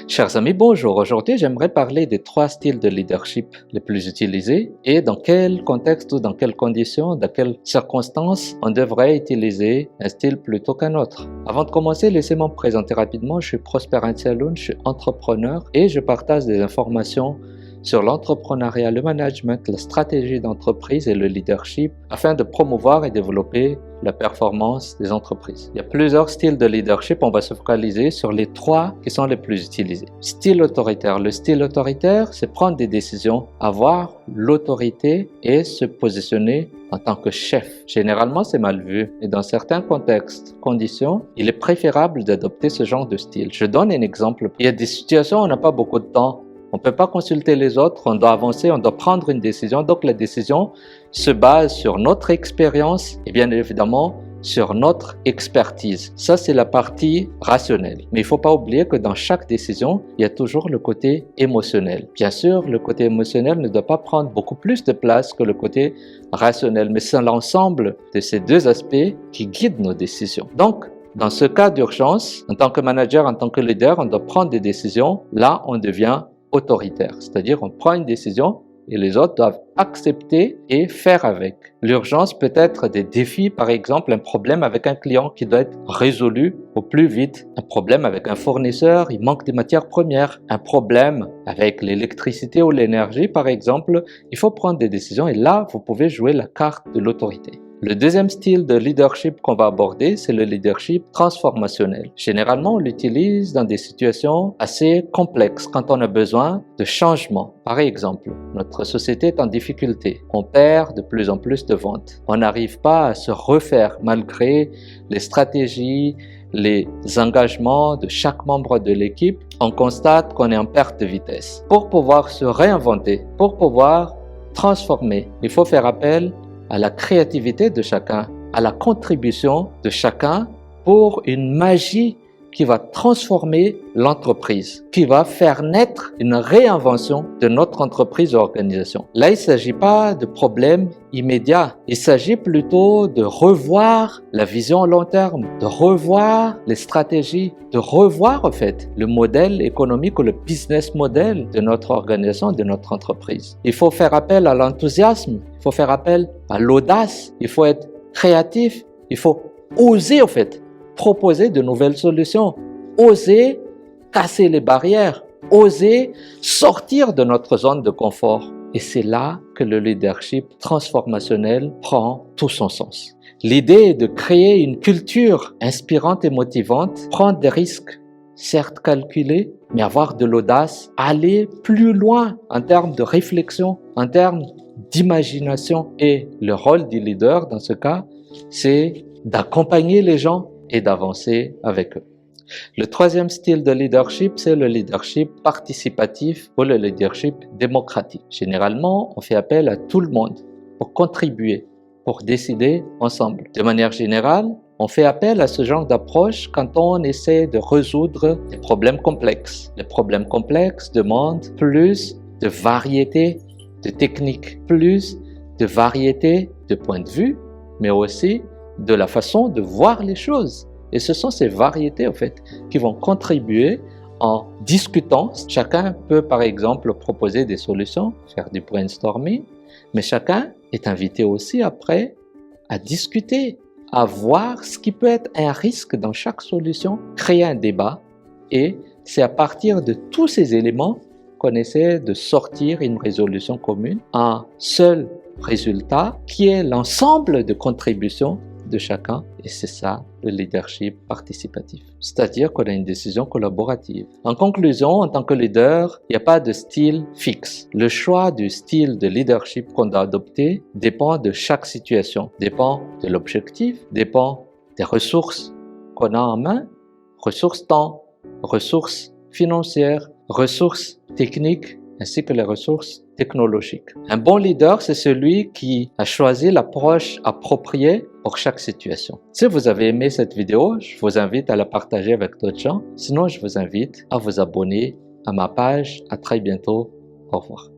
Chers amis, bonjour. Aujourd'hui, j'aimerais parler des 3 styles de leadership les plus utilisés et dans quel contexte ou dans quelles conditions, dans quelles circonstances on devrait utiliser un style plutôt qu'un autre. Avant de commencer, laissez-moi me présenter rapidement. Je suis Prosper Antialoun, je suis entrepreneur et je partage des informations sur l'entrepreneuriat, le management, la stratégie d'entreprise et le leadership afin de promouvoir et développer la performance des entreprises. Il y a plusieurs styles de leadership, on va se focaliser sur les 3 qui sont les plus utilisés. Style autoritaire. Le style autoritaire, c'est prendre des décisions, avoir l'autorité et se positionner en tant que chef. Généralement, c'est mal vu et dans certains contextes, conditions, il est préférable d'adopter ce genre de style. Je donne un exemple. Il y a des situations où on n'a pas beaucoup de temps. On ne peut pas consulter les autres, on doit avancer, on doit prendre une décision. Donc la décision se base sur notre expérience et bien évidemment sur notre expertise. Ça, c'est la partie rationnelle. Mais il ne faut pas oublier que dans chaque décision, il y a toujours le côté émotionnel. Bien sûr, le côté émotionnel ne doit pas prendre beaucoup plus de place que le côté rationnel, mais c'est l'ensemble de ces 2 aspects qui guident nos décisions. Donc, dans ce cas d'urgence, en tant que manager, en tant que leader, on doit prendre des décisions. Là, on devient autoritaire, c'est-à-dire on prend une décision et les autres doivent accepter et faire avec. L'urgence peut être des défis, par exemple un problème avec un client qui doit être résolu au plus vite, un problème avec un fournisseur, il manque des matières premières, un problème avec l'électricité ou l'énergie par exemple, il faut prendre des décisions et là vous pouvez jouer la carte de l'autorité. Le deuxième style de leadership qu'on va aborder, c'est le leadership transformationnel. Généralement, on l'utilise dans des situations assez complexes, quand on a besoin de changement. Par exemple, notre société est en difficulté. On perd de plus en plus de ventes. On n'arrive pas à se refaire malgré les stratégies, les engagements de chaque membre de l'équipe. On constate qu'on est en perte de vitesse. Pour pouvoir se réinventer, pour pouvoir transformer, il faut faire appel à la créativité de chacun, à la contribution de chacun pour une magie qui va transformer l'entreprise, qui va faire naître une réinvention de notre entreprise ou organisation. Là, il ne s'agit pas de problèmes immédiats, il s'agit plutôt de revoir la vision à long terme, de revoir les stratégies, de revoir en fait le modèle économique ou le business model de notre organisation, de notre entreprise. Il faut faire appel à l'enthousiasme, il faut faire appel à l'audace, il faut être créatif, il faut oser en fait proposer de nouvelles solutions, oser casser les barrières, oser sortir de notre zone de confort. Et c'est là que le leadership transformationnel prend tout son sens. L'idée est de créer une culture inspirante et motivante, prendre des risques, certes calculés, mais avoir de l'audace, aller plus loin en termes de réflexion, en termes d'imagination. Et le rôle du leader, dans ce cas, c'est d'accompagner les gens et d'avancer avec eux. Le troisième style de leadership, c'est le leadership participatif ou le leadership démocratique. Généralement, on fait appel à tout le monde pour contribuer, pour décider ensemble. De manière générale, on fait appel à ce genre d'approche quand on essaie de résoudre des problèmes complexes. Les problèmes complexes demandent plus de variété de techniques, plus de variété de points de vue, mais aussi de la façon de voir les choses. Et ce sont ces variétés, en fait, qui vont contribuer en discutant. Chacun peut, par exemple, proposer des solutions, faire du brainstorming, mais chacun est invité aussi après à discuter, à voir ce qui peut être un risque dans chaque solution, créer un débat. Et c'est à partir de tous ces éléments qu'on essaie de sortir une résolution commune, un seul résultat qui est l'ensemble de contributions de chacun, et c'est ça le leadership participatif. C'est-à-dire qu'on a une décision collaborative. En conclusion, en tant que leader, il n'y a pas de style fixe. Le choix du style de leadership qu'on doit adopter dépend de chaque situation, dépend de l'objectif, dépend des ressources qu'on a en main, ressources temps, ressources financières, ressources techniques, ainsi que les ressources technologiques. Un bon leader, c'est celui qui a choisi l'approche appropriée pour chaque situation. Si vous avez aimé cette vidéo, je vous invite à la partager avec d'autres gens. Sinon, je vous invite à vous abonner à ma page. À très bientôt. Au revoir.